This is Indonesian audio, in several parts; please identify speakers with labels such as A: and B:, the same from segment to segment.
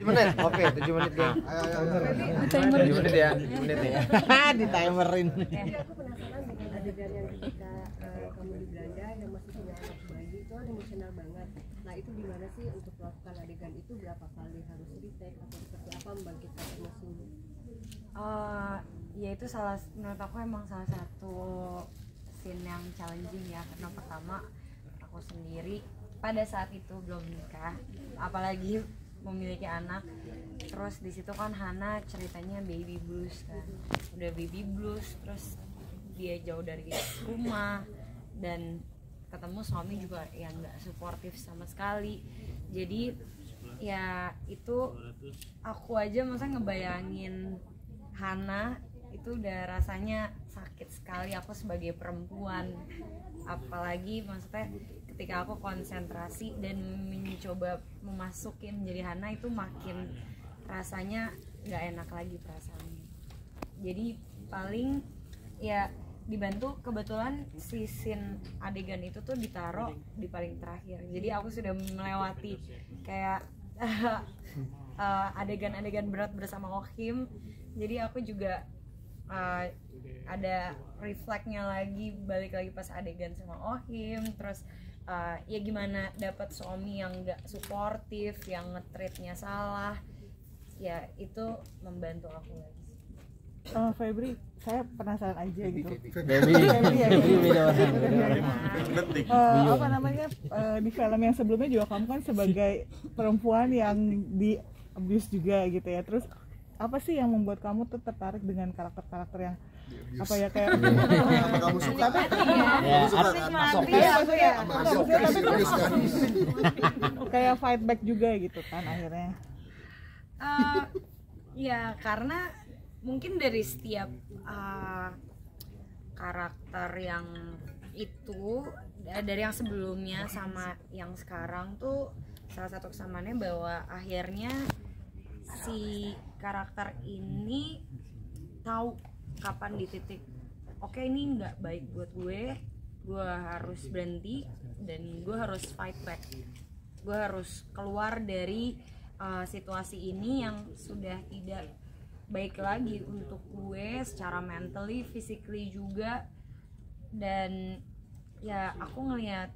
A: 7 menit, oke 7 menit geng.
B: Timer
A: 7 menit ya, 7 menit ya.
C: Di timerin.
D: Jadi aku penasaran dengan adegan yang ketika kamu di Belanda yang masih punya anak bayi itu kan emosional banget. Nah itu gimana sih untuk melakukan adegan itu, berapa kali harus retake atau seperti apa membangkitkan emosinya?
B: Ya itu menurut aku emang salah satu scene yang challenging ya, karena pertama aku sendiri pada saat itu belum nikah, apalagi memiliki anak. Terus di situ kan Hana ceritanya baby blues kan, udah baby blues, terus dia jauh dari rumah dan ketemu suami juga yang nggak suportif sama sekali. Jadi ya itu aku aja masa ngebayangin Hana itu udah rasanya sakit sekali aku sebagai perempuan, apalagi maksudnya ketika aku konsentrasi dan mencoba memasuki menjadi Hana itu makin rasanya nggak enak lagi perasaannya. Jadi paling ya dibantu kebetulan si scene adegan itu tuh ditaruh di paling terakhir, jadi aku sudah melewati kayak adegan-adegan berat bersama Ohim, jadi aku juga ada refleksnya lagi, balik lagi pas adegan sama Ohim. Terus ya gimana dapat suami yang nggak suportif, yang nge-treatnya salah, ya itu membantu aku lagi.
C: Febri, saya penasaran aja gitu.
A: Febri beda
C: apa namanya, di film yang sebelumnya juga kamu kan sebagai perempuan yang di abuse juga gitu ya. Terus apa sih yang membuat kamu tuh tertarik dengan karakter-karakter yang apa ya, kayak
E: apa kamu suka? Kamu suka kan?
C: Kayak fight back juga gitu kan akhirnya.
B: Ya karena mungkin dari setiap karakter yang itu, dari yang sebelumnya sama yang sekarang tuh salah satu kesamaannya bahwa akhirnya si karakter ini tahu kapan di titik oke, ini nggak baik buat gue harus berhenti dan gue harus fight back, gue harus keluar dari situasi ini yang sudah tidak baik lagi untuk gue secara mentally, physically juga. Dan ya aku ngelihat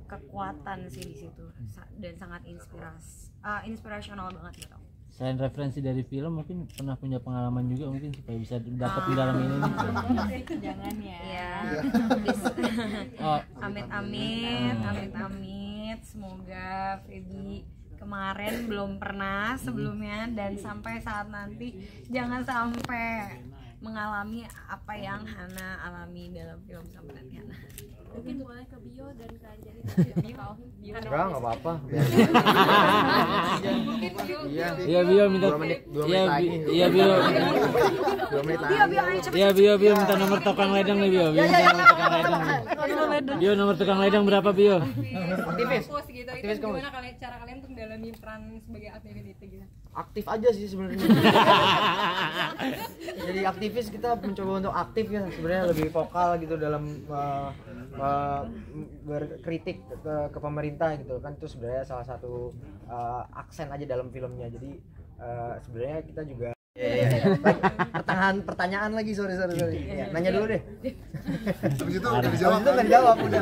B: kekuatan sih di situ dan sangat inspirasional banget gitu.
F: Selain referensi dari film, mungkin pernah punya pengalaman juga mungkin supaya bisa dapat di dalam ini.
B: Jangan ya. Amit-amit. Semoga Feby kemarin belum pernah sebelumnya dan sampai saat nanti jangan sampai mengalami apa yang Hana alami dalam film Sampai Nanti Hana.
D: Mungkin boleh ke Bio dan ke Anjali.
A: Enggak apa-apa.
D: Mungkin Bio.
F: Iya Bio minta
A: 2 menit lagi.
F: Iya Bio.
A: 2 menit lagi.
F: Iya Bio minta nomor tukang ledang nih Bio. Minta nomor tukang ledang. Bio nomor tukang ledang berapa Bio?
A: Aktivis.
D: Gitu. Itu gimana cara kalian untuk mendalami peran sebagai aktivis itu gitu?
A: Aktif aja sih sebenarnya. Jadi aktivis kita mencoba untuk aktif ya, sebenarnya lebih vokal gitu dalam berkritik ke pemerintah gitu kan, itu sebenarnya salah satu aksen aja dalam filmnya. Jadi sebenarnya kita juga pertanyaan lagi, sorry. Ya, nanya dulu deh.
E: Habis itu udah dijawab.
A: Itu kan jawab udah.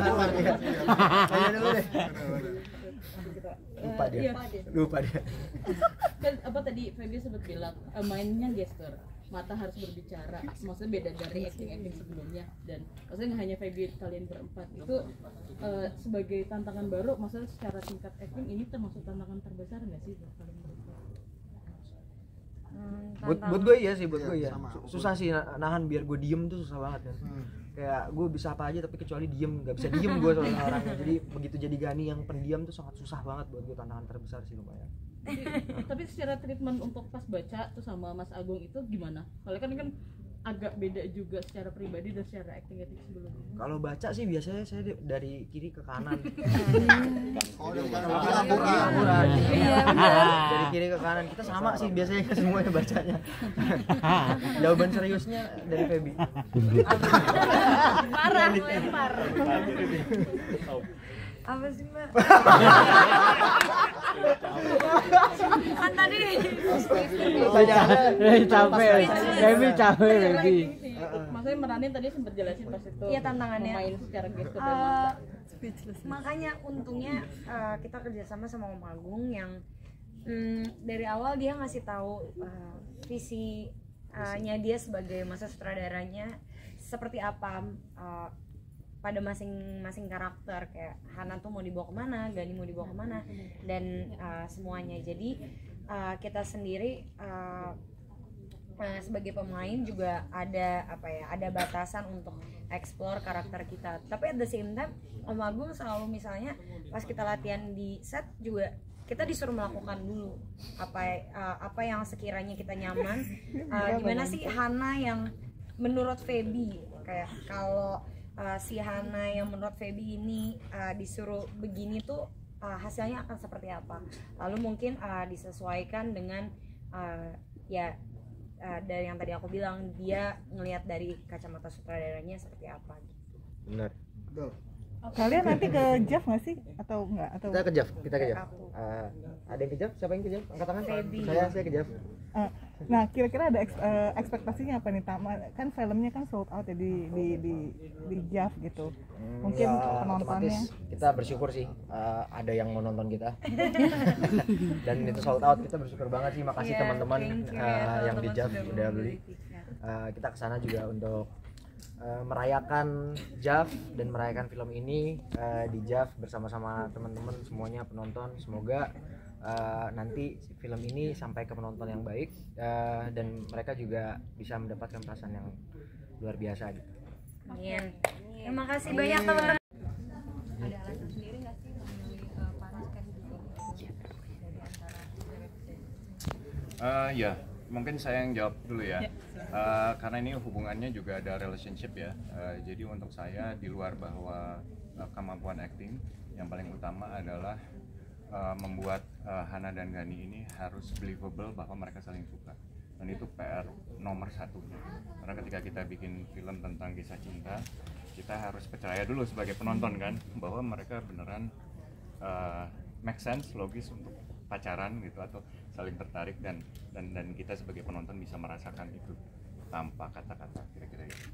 A: Nanya dulu deh. Lupa dia.
G: Kan apa tadi Feby sempat bilang mainnya gestur, mata harus berbicara, maksudnya beda dari acting sebelumnya. Dan maksudnya nggak hanya Feby, kalian berempat itu sebagai tantangan baru, maksudnya secara tingkat acting ini termasuk tantangan terbesar nggak sih buat kalian berempat?
A: Buat gue iya sih, susah sih nahan biar gue diem tuh susah banget kan. Kayak gue bisa apa aja tapi kecuali diem, nggak bisa diem gue soalnya orangnya. Jadi begitu jadi Gani yang pendiam tuh sangat susah banget buat gue, tantangan terbesar sih lumayan.
G: Tapi secara treatment untuk pas baca tuh sama Mas Agung itu gimana? Soalnya kan agak beda juga secara pribadi dan secara acting sebelumnya.
A: Kalau baca sih biasanya saya dari kiri ke kanan.
E: Oh, dari kanan ke
A: Akurat. Iya benar. Dari kiri ke kanan kita sama sih biasanya semuanya bacanya. Jawaban seriusnya dari Feby.
B: Parah, lempar. Apa sih mbak? Kan tadi
F: Capek, baby capek baby.
G: Maksudnya meranin tadi sempat jelasin pas itu.
B: Iya, tantangannya.
G: Main secara gestur dan mata.
B: Makanya untungnya kita kerjasama sama Om Agung yang dari awal dia ngasih tahu visinya dia sebagai masa sutradaranya seperti apa pada masing-masing karakter, kayak Hana tuh mau dibawa kemana, Gani mau dibawa kemana, dan semuanya. Jadi kita sendiri sebagai pemain juga ada ada batasan untuk explore karakter kita. Tapi at the same time Om Agung selalu misalnya pas kita latihan di set juga kita disuruh melakukan dulu apa yang sekiranya kita nyaman. Gimana sih Hana yang menurut Feby, kayak kalau si Hana yang menurut Feby ini disuruh begini tuh hasilnya akan seperti apa. Lalu mungkin disesuaikan dengan dari yang tadi aku bilang, dia ngelihat dari kacamata sutradaranya seperti apa gitu.
A: Benar.
E: Betul.
C: Kalian nanti ke Jav nggak sih atau enggak? Atau
A: Kita ke Jav. Ada yang ke Jav? Siapa yang ke Jav? Angkat tangan. Saya ke Jav.
C: nah, kira-kira ada ekspektasinya apa nih? Kan filmnya kan sold out ya di Jav gitu. Mungkin
A: Ya,
C: penontonnya.
A: otomatis kita bersyukur sih ada yang mau nonton kita. Dan itu sold out, kita bersyukur banget sih. Makasih teman-teman yang di Jav udah beli. Kita kesana juga untuk merayakan Jav dan merayakan film ini di Jav bersama-sama teman-teman semuanya, penonton. Semoga nanti film ini sampai ke penonton yang baik dan mereka juga bisa mendapatkan perasaan yang luar biasa gitu.
B: Amin. Terima kasih banyak teman-teman. Ada alasan sendiri nggak sih memilih Paras kan gitu dari antara
H: Ya, mungkin saya yang jawab dulu ya. Karena ini hubungannya juga ada relationship ya. Jadi untuk saya di luar bahwa kemampuan acting, yang paling utama adalah membuat Hana dan Gani ini harus believable bahwa mereka saling suka. Dan itu PR nomor 1. Karena ketika kita bikin film tentang kisah cinta, kita harus percaya dulu sebagai penonton kan bahwa mereka beneran make sense, logis untuk pacaran gitu atau saling tertarik dan kita sebagai penonton bisa merasakan itu tanpa kata-kata, kira-kira gitu.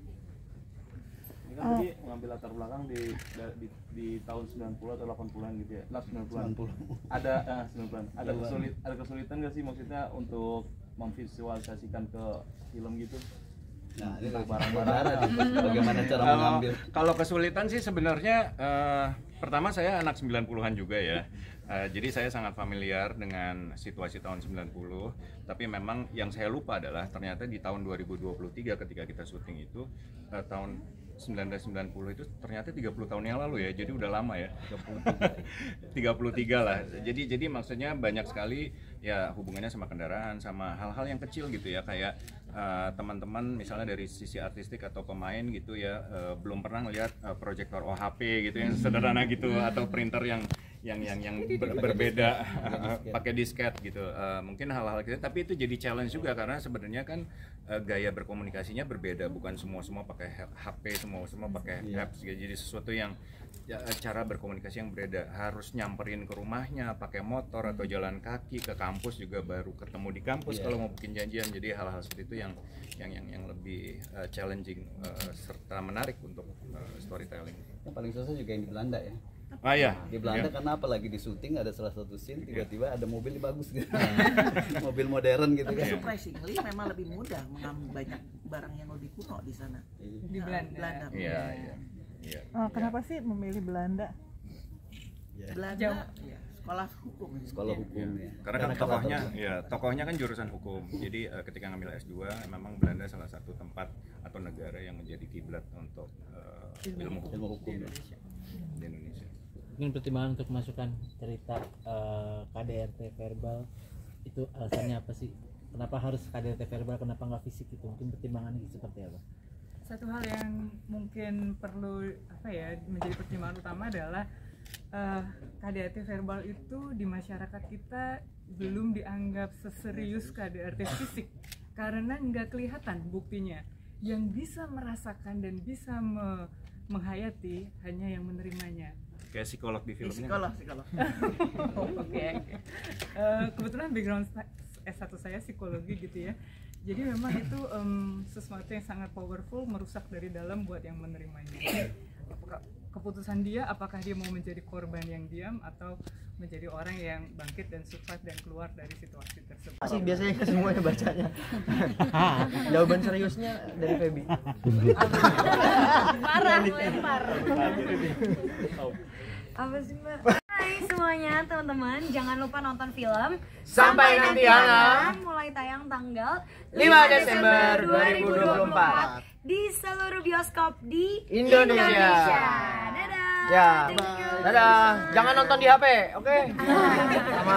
I: Ini kan tadi ngambil latar belakang di tahun 90 atau 80-an gitu ya. 90-an. Ada 90-an. Ada kesulitan nggak sih maksudnya untuk memvisualisasikan ke film gitu?
J: Nah, ini barang-barang bagaimana cara mengambil.
H: Kalau kesulitan sih sebenarnya pertama saya anak 90-an juga ya. Jadi saya sangat familiar dengan situasi tahun 90, tapi memang yang saya lupa adalah ternyata di tahun 2023 ketika kita syuting itu tahun 1990 itu ternyata 30 tahun yang lalu ya. Jadi udah lama ya. 33 lah. Jadi maksudnya banyak sekali ya hubungannya sama kendaraan, sama hal-hal yang kecil gitu ya, kayak teman-teman misalnya dari sisi artistik atau pemain gitu ya belum pernah ngeliat proyektor OHP gitu yang sederhana gitu atau printer yang berbeda pakai disket gitu. Mungkin hal-hal gitu, tapi itu jadi challenge juga karena sebenarnya kan gaya berkomunikasinya berbeda, bukan semua pakai HP, semua pakai apps gitu. Jadi sesuatu yang cara berkomunikasi yang berbeda, harus nyamperin ke rumahnya pakai motor atau jalan kaki, ke kampus juga baru ketemu di kampus kalau mau bikin janjian. Jadi hal-hal seperti itu yang lebih challenging serta menarik untuk storytelling.
J: Yang paling susah juga yang di Belanda ya.
H: Iya.
J: Di Belanda karena apalagi di syuting ada salah satu scene tiba-tiba ada mobil bagus gitu. Mobil modern gitu kan.
K: Surprisingly memang lebih mudah mengambil banyak barang yang lebih kuno di sana. Di Belanda.
H: Iya.
C: Kenapa sih memilih Belanda?
K: Belanda sekolah hukum.
J: Sekolah hukum ya.
H: Karena kan tokohnya kan jurusan hukum. Jadi ketika ngambil S2 memang Belanda salah satu tempat atau negara yang menjadi kiblat untuk ilmu hukum di Indonesia.
F: Mungkin pertimbangan untuk masukkan cerita KDRT verbal itu alasannya apa sih? Kenapa harus KDRT verbal, kenapa nggak fisik itu? Mungkin pertimbangannya seperti apa?
L: Satu hal yang mungkin perlu menjadi pertimbangan utama adalah KDRT verbal itu di masyarakat kita belum dianggap seserius KDRT fisik karena nggak kelihatan buktinya. Yang bisa merasakan dan bisa menghayati hanya yang menerimanya.
H: kayak psikolog di filmnya.
K: Psikolog.
L: Oke. Kebetulan background S1 saya psikologi gitu ya. Jadi memang itu sesuatu yang sangat powerful, merusak dari dalam buat yang menerimanya. Keputusan dia apakah dia mau menjadi korban yang diam atau menjadi orang yang bangkit dan survive dan keluar dari situasi tersebut.
A: Masih biasanya semuanya bacanya. Jawaban seriusnya dari Feby.
B: Parah, lempar. Apa sih Mbak? Hai semuanya teman-teman, jangan lupa nonton film
M: Sampai Nanti Alam
B: mulai tayang tanggal
M: 5 Desember 2024
B: di seluruh bioskop di
M: Indonesia.
B: Dadah.
M: Ya.
B: Thank you.
M: Dadah. Jangan nonton di HP, oke? Sama